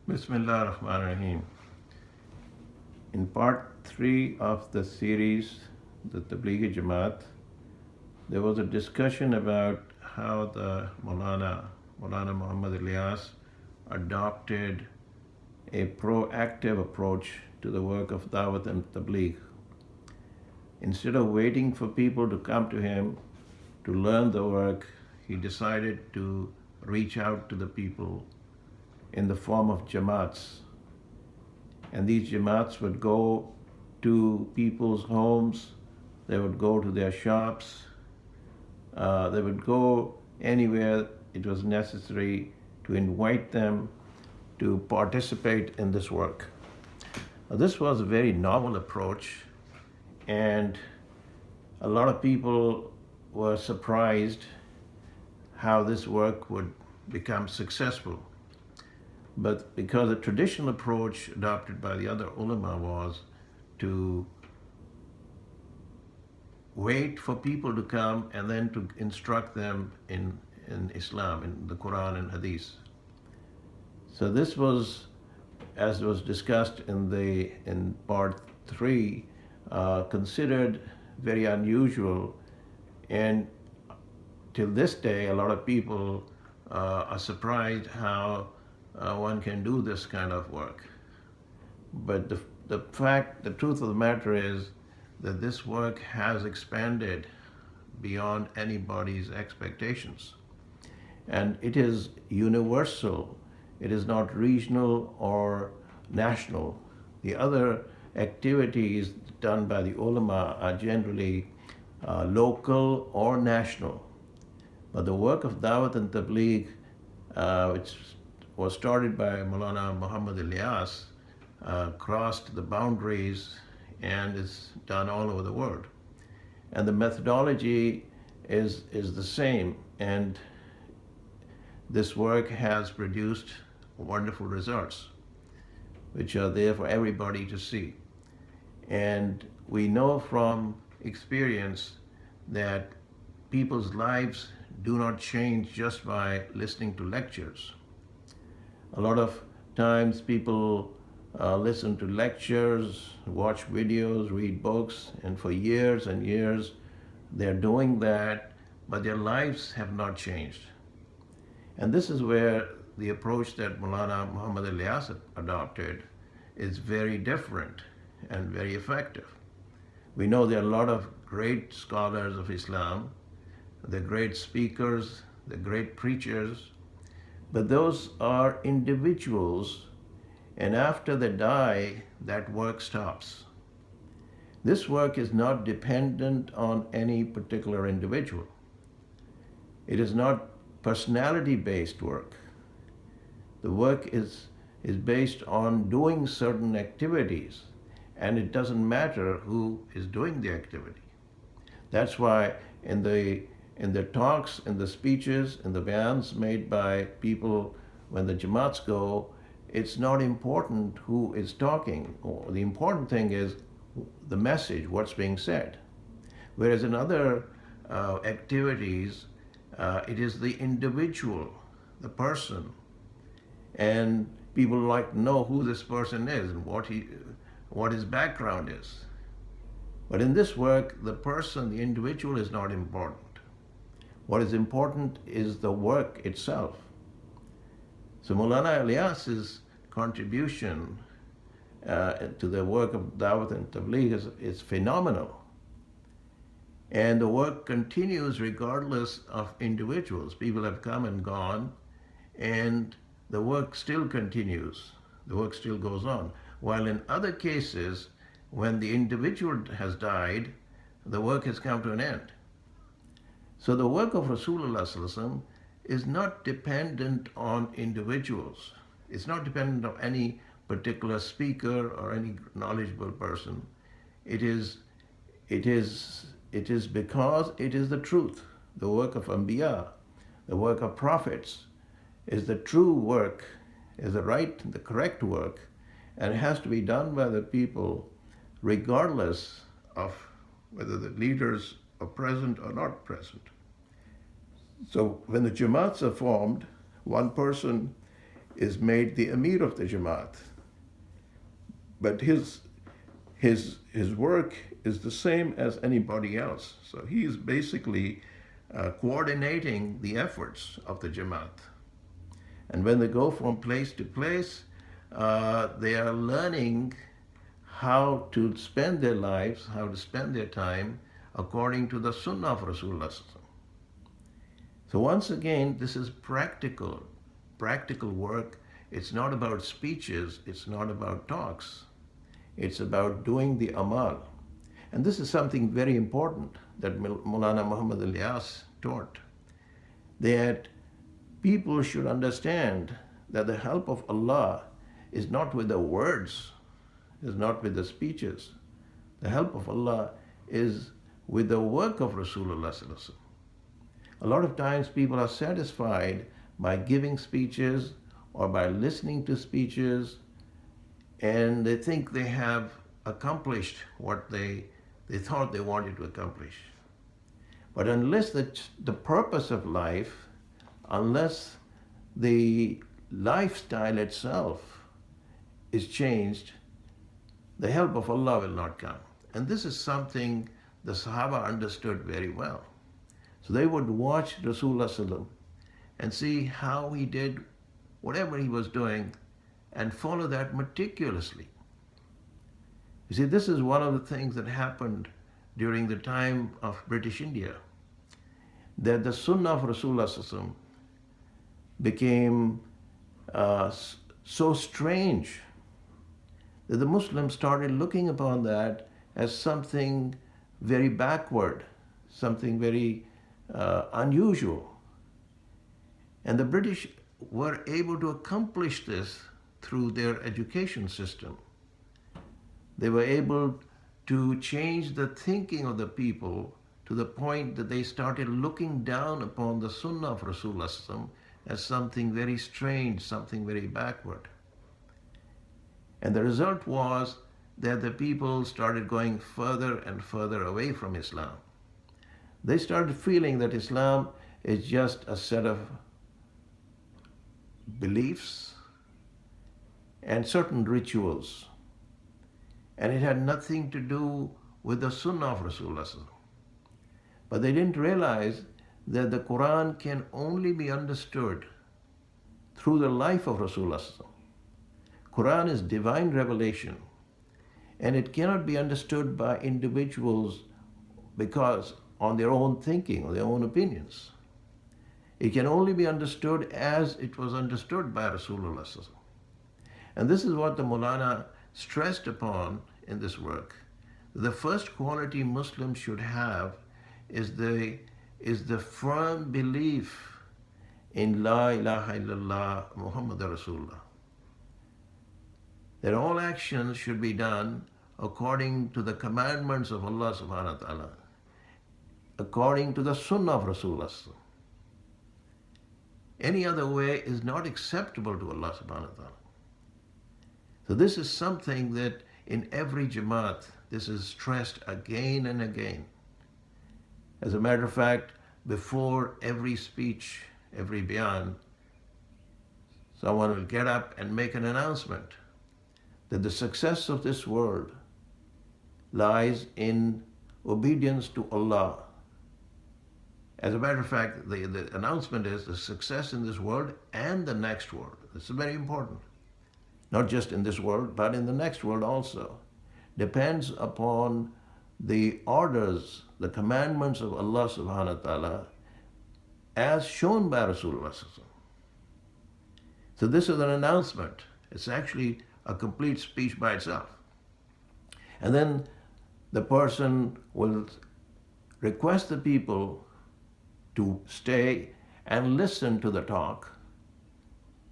Bismillah ar-Rahman ar-Rahim. In part 3 of the series, the Tablighi Jamaat, there was a discussion about how the Maulana Muhammad Ilyas adopted a proactive approach to the work of Dawat and Tabligh. Instead of waiting for people to come to him to learn the work, he decided to reach out to the people in the form of Jamaats. And these Jamaats would go to people's homes, they would go to their shops, they would go anywhere it was necessary to invite them to participate in this work. This was a very novel approach, and a lot of people were surprised how this work would become successful. But because the traditional approach adopted by the other ulama was to wait for people to come and then to instruct them in Islam, in the Quran and Hadith. So this was, as was discussed in part 3, considered very unusual, and till this day a lot of people are surprised how one can do this kind of work. But the truth of the matter is that this work has expanded beyond anybody's expectations. And it is universal. It is not regional or national. The other activities done by the ulama are generally local or national. But the work of Dawat and Tabligh, which was started by Maulana Muhammad Ilyas, crossed the boundaries and is done all over the world. And the methodology is the same, and this work has produced wonderful results, which are there for everybody to see. And we know from experience that people's lives do not change just by listening to lectures. A lot of times people listen to lectures, watch videos, read books, and for years and years they're doing that, but their lives have not changed. And this is where the approach that Maulana Muhammad Ilyas adopted is very different and very effective. We know there are a lot of great scholars of Islam, the great speakers, the great preachers, but those are individuals, and after they die, that work stops. This work is not dependent on any particular individual. It is not personality-based work. The work is based on doing certain activities, and it doesn't matter who is doing the activity. That's why in the talks, in the speeches, in the bayans made by people when the Jamaats go, it's not important who is talking. The important thing is the message, what's being said. Whereas in other activities, it is the individual, the person, and people like to know who this person is and what his background is. But in this work, the person, the individual is not important. What is important is the work itself. So Maulana Ilyas's contribution to the work of Dawat and Tabligh is phenomenal. And the work continues regardless of individuals. People have come and gone, and the work still continues. The work still goes on. While in other cases, when the individual has died, the work has come to an end. So the work of Rasulullah Sallallahu Alaihi Wasallam is not dependent on individuals. It's not dependent on any particular speaker or any knowledgeable person. It is because it is the truth. The work of Anbiya, the work of prophets, is the true work, is the correct work, and it has to be done by the people regardless of whether the leaders are present or not present. So when the Jamaats are formed, one person is made the Amir of the Jamaat. But his work is the same as anybody else. So he is basically coordinating the efforts of the Jamaat. And when they go from place to place, they are learning how to spend their lives, how to spend their time according to the Sunnah of Rasulullah. So once again, this is practical work. It's not about speeches, it's not about talks. It's about doing the amal. And this is something very important that Maulana Muhammad Ilyas taught, that people should understand that the help of Allah is not with the words, is not with the speeches. The help of Allah is with the work of Rasulullah. A lot of times people are satisfied by giving speeches or by listening to speeches, and they think they have accomplished what they thought they wanted to accomplish. But unless the purpose of life, unless the lifestyle itself is changed, the help of Allah will not come. And this is something the Sahaba understood very well. So they would watch Rasulullah and see how he did whatever he was doing and follow that meticulously. You see, this is one of the things that happened during the time of British India, that the Sunnah of Rasulullah became so strange that the Muslims started looking upon that as something very backward, something very unusual. And the British were able to accomplish this through their education system. They were able to change the thinking of the people to the point that they started looking down upon the Sunnah of Rasulullah as something very strange, something very backward. And the result was that the people started going further and further away from Islam. They started feeling that Islam is just a set of beliefs and certain rituals, and it had nothing to do with the Sunnah of Rasulullah. But they didn't realize that the Quran can only be understood through the life of Rasulullah. Quran is divine revelation, and it cannot be understood by individuals because on their own thinking or their own opinions. It can only be understood as it was understood by Rasulullah. And this is what the Maulana stressed upon in this work. The first quality Muslims should have is the firm belief in La ilaha illallah Muhammadur Rasulullah. That all actions should be done according to the commandments of Allah subhanahu wa ta'ala, according to the Sunnah of Rasulullah. Any other way is not acceptable to Allah subhanahu wa ta'ala. So this is something that in every Jamaat, this is stressed again and again. As a matter of fact, before every speech, every bayan, someone will get up and make an announcement that the success of this world lies in obedience to Allah. As a matter of fact, the announcement is the success in this world and the next world. This is very important. Not just in this world, but in the next world also. Depends upon the orders, the commandments of Allah subhanahu wa ta'ala as shown by Rasulullah. So this is an announcement. It's actually a complete speech by itself. And then the person will request the people to stay and listen to the talk.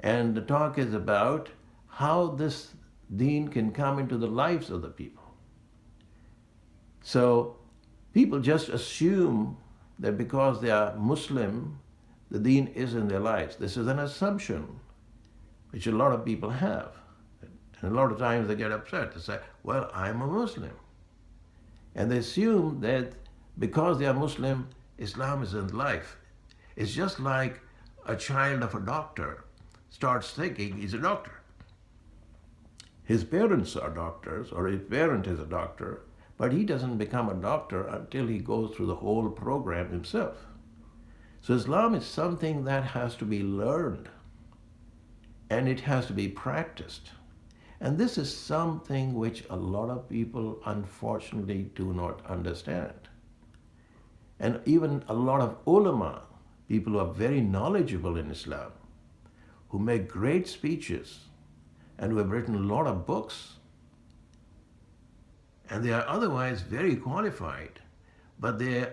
And the talk is about how this deen can come into the lives of the people. So people just assume that because they are Muslim, the deen is in their lives. This is an assumption which a lot of people have. And a lot of times they get upset. They say, well, I'm a Muslim. And they assume that because they are Muslim, Islam is in life. It's just like a child of a doctor starts thinking he's a doctor. His parents are doctors, or his parent is a doctor, but he doesn't become a doctor until he goes through the whole program himself. So Islam is something that has to be learned and it has to be practiced. And this is something which a lot of people unfortunately do not understand. And even a lot of ulama, people who are very knowledgeable in Islam, who make great speeches and who have written a lot of books, and they are otherwise very qualified, but they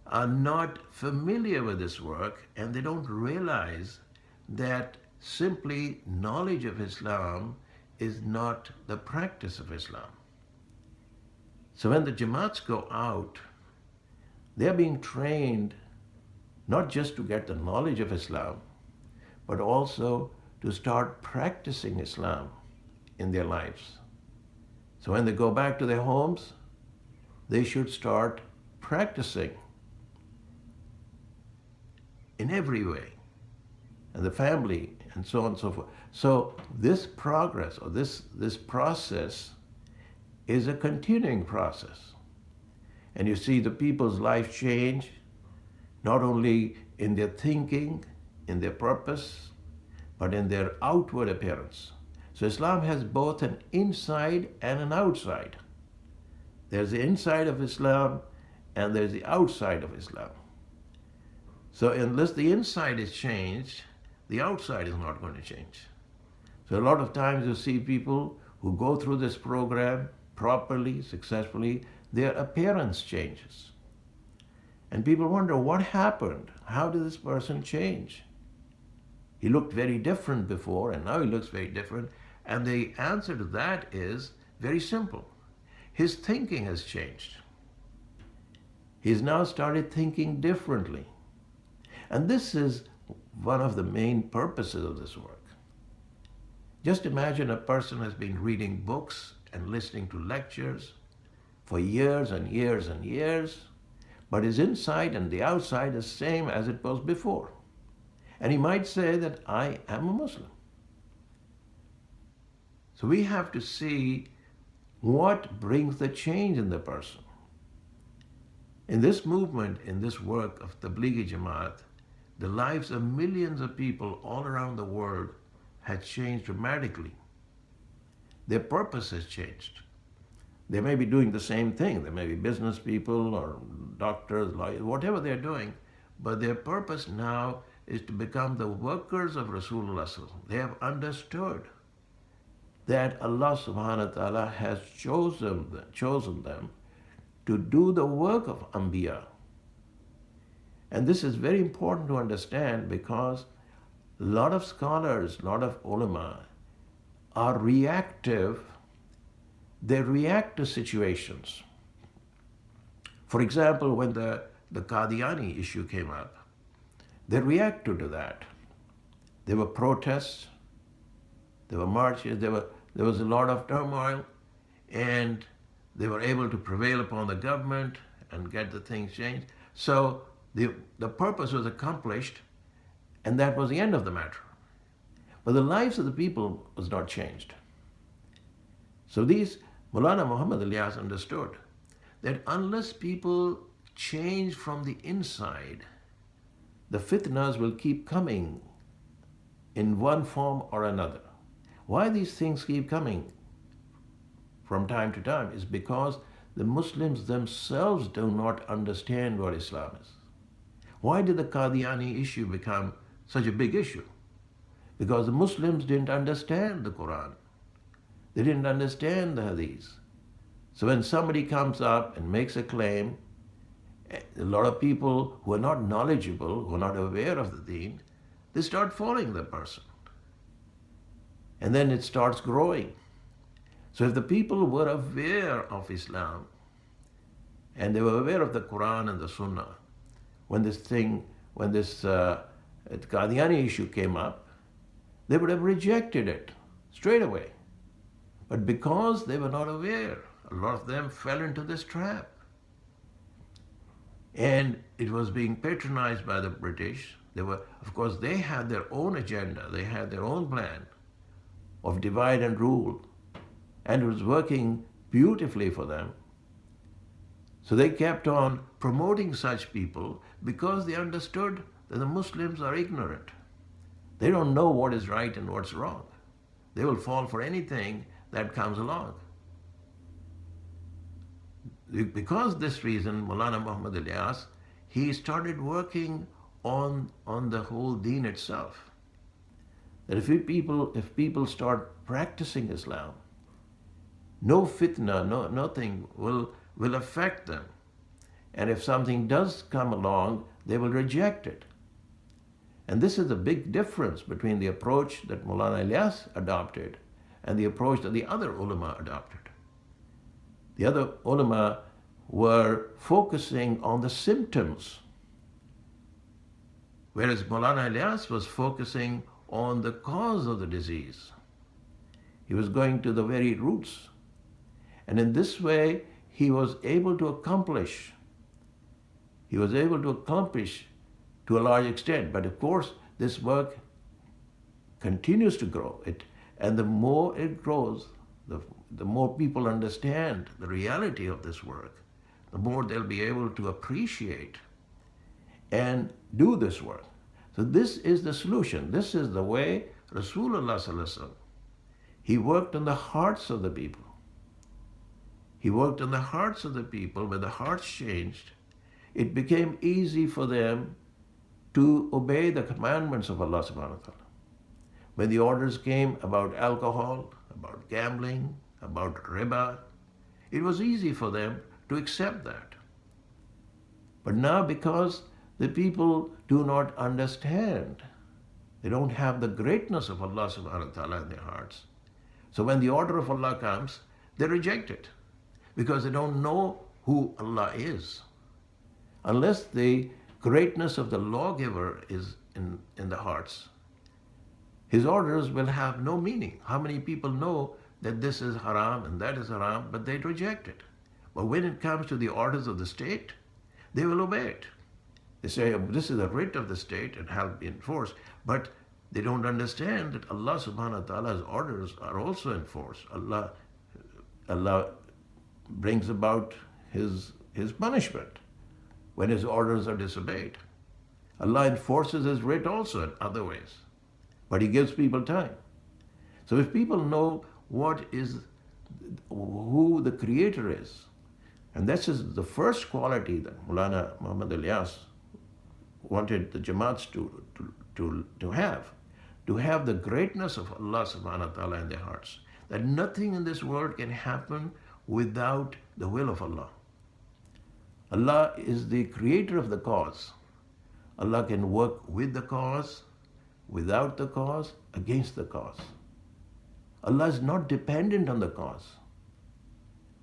are not familiar with this work and they don't realize that simply knowledge of Islam is not the practice of Islam. So when the Jamaats go out, they are being trained not just to get the knowledge of Islam, but also to start practicing Islam in their lives. So when they go back to their homes, they should start practicing in every way, and the family, and so on and so forth. So this progress, or this process, is a continuing process. And you see the people's life change, not only in their thinking, in their purpose, but in their outward appearance. So Islam has both an inside and an outside. There's the inside of Islam and there's the outside of Islam. So unless the inside is changed, the outside is not going to change. So a lot of times you see people who go through this program properly, successfully, their appearance changes. And people wonder, what happened? How did this person change? He looked very different before and now he looks very different. And the answer to that is very simple. His thinking has changed. He's now started thinking differently. And this is one of the main purposes of this work. Just imagine a person has been reading books and listening to lectures for years and years and years, but his inside and the outside is the same as it was before. And he might say that I am a Muslim. So we have to see what brings the change in the person. In this movement, in this work of Tablighi Jamaat, the lives of millions of people all around the world had changed dramatically. Their purpose has changed. They may be doing the same thing. They may be business people or doctors, lawyers, whatever they're doing, but their purpose now is to become the workers of Rasulullah. They have understood that Allah subhanahu wa ta'ala has chosen them to do the work of Anbiya. And this is very important to understand because a lot of scholars, a lot of ulama are reactive. They react to situations. For example, when the Qadiani issue came up, they reacted to that. There were protests, there were marches, there was a lot of turmoil, and they were able to prevail upon the government and get the things changed. So the purpose was accomplished, and that was the end of the matter. But the lives of the people was not changed. So these Maulana Muhammad Ilyas understood that unless people change from the inside, the fitnas will keep coming in one form or another. Why these things keep coming from time to time is because the Muslims themselves do not understand what Islam is. Why did the Qadiani issue become such a big issue? Because the Muslims didn't understand the Quran. They didn't understand the Hadith. So when somebody comes up and makes a claim, a lot of people who are not knowledgeable, who are not aware of the deen, they start following the person. And then it starts growing. So if the people were aware of Islam, and they were aware of the Quran and the Sunnah, when this Qadiani issue came up, they would have rejected it straight away. But because they were not aware, a lot of them fell into this trap. And it was being patronized by the British. Of course, they had their own agenda, they had their own plan of divide and rule, and it was working beautifully for them. So they kept on promoting such people because they understood that the Muslims are ignorant. They don't know what is right and what's wrong. They will fall for anything that comes along. Because of this reason, Maulana Muhammad Ilyas, he started working on the whole deen itself. That if people start practicing Islam, no fitna, nothing will affect them. And if something does come along, they will reject it. And this is the big difference between the approach that Maulana Ilyas adopted and the approach that the other ulama adopted. The other ulama were focusing on the symptoms, whereas Maulana Ilyas was focusing on the cause of the disease. He was going to the very roots. And in this way, he was able to accomplish to a large extent. But of course, this work continues to grow. And the more it grows, the more people understand the reality of this work, the more they'll be able to appreciate and do this work. So this is the solution. This is the way Rasulullah Sallallahu Alaihi Wasallam, he worked on the hearts of the people. He worked on the hearts of the people. When the hearts changed, it became easy for them to obey the commandments of Allah subhanahu wa ta'ala. When the orders came about alcohol, about gambling, about riba, it was easy for them to accept that. But now, because the people do not understand, they don't have the greatness of Allah subhanahu wa ta'ala in their hearts. So when the order of Allah comes, they reject it because they don't know who Allah is. Unless the greatness of the lawgiver is in the hearts, his orders will have no meaning. How many people know that this is haram and that is haram, but they reject it? But when it comes to the orders of the state, they will obey it. They say, this is a writ of the state and have to be enforced. But they don't understand that Allah subhanahu wa ta'ala's orders are also enforced. Allah brings about his punishment when his orders are disobeyed. Allah enforces his writ also in other ways. But he gives people time. So if people know who the Creator is, and this is the first quality that Maulana Muhammad Ilyas wanted the Jamaats to have the greatness of Allah subhanahu wa ta'ala in their hearts, that nothing in this world can happen without the will of Allah. Allah is the creator of the cause. Allah can work with the cause, without the cause, against the cause. Allah is not dependent on the cause.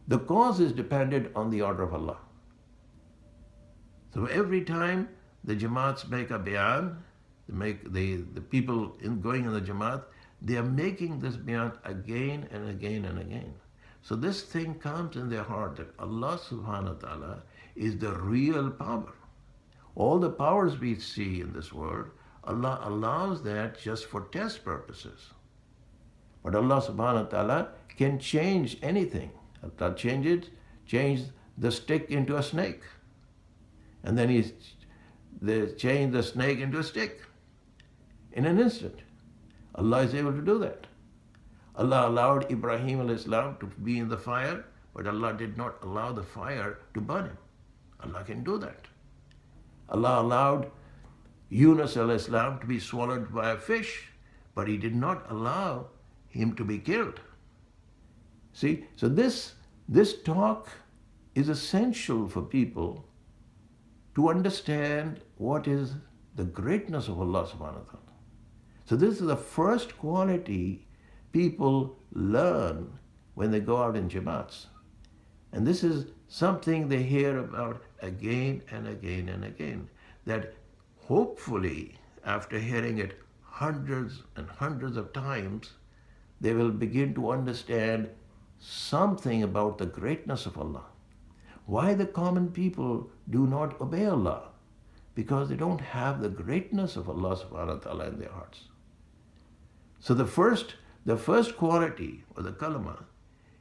The cause is dependent on the order of Allah. So every time the Jamaats make a bayan, the people going in the Jamaat, they are making this bayan again and again and again. So this thing comes in their heart that Allah subhanahu wa ta'ala is the real power. All the powers we see in this world, Allah allows that just for test purposes. But Allah subhanahu wa ta'ala can change anything. Allah changed the stick into a snake. And then they changed the snake into a stick in an instant. Allah is able to do that. Allah allowed Ibrahim alayhi salam to be in the fire, but Allah did not allow the fire to burn him. Allah can do that. Allah allowed Yunus alayhi salam to be swallowed by a fish, but he did not allow him to be killed. See, so this talk is essential for people to understand what is the greatness of Allah subhanahu wa ta'ala. So this is the first quality people learn when they go out in Jamaats. And this is something they hear about again and again and again, that hopefully after hearing it hundreds and hundreds of times, they will begin to understand something about the greatness of Allah. Why the common people do not obey Allah? Because they don't have the greatness of Allah subhanahu wa ta'ala in their hearts. So the first quality or the kalama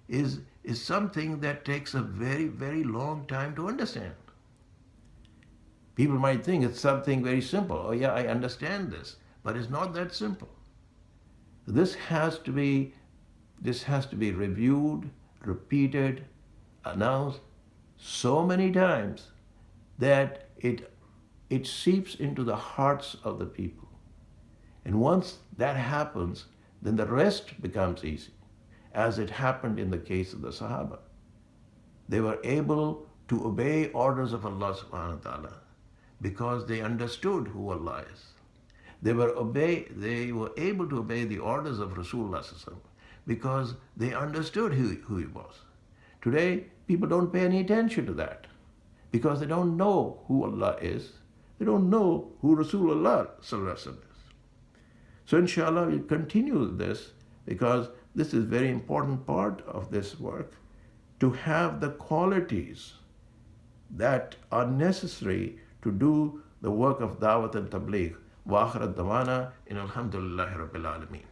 is something that takes a very, very long time to understand. People might think it's something very simple. Oh yeah, I understand this, but it's not that simple. This has to be reviewed, repeated, announced so many times that it seeps into the hearts of the people. And once that happens, then the rest becomes easy, as it happened in the case of the Sahaba. They were able to obey orders of Allah subhanahu wa ta'ala because they understood who Allah is. They were able to obey the orders of Rasulullah sallallahu alaihi wasallam because they understood who he was. Today, people don't pay any attention to that because they don't know who Allah is. They don't know who Rasulullah sallallahu alaihi wasallam is. So inshallah, we'll continue this because this is a very important part of this work, to have the qualities that are necessary to do the work of Dawat and Tabligh. Wa akhirat dawana in alhamdulillahi rabbil alameen.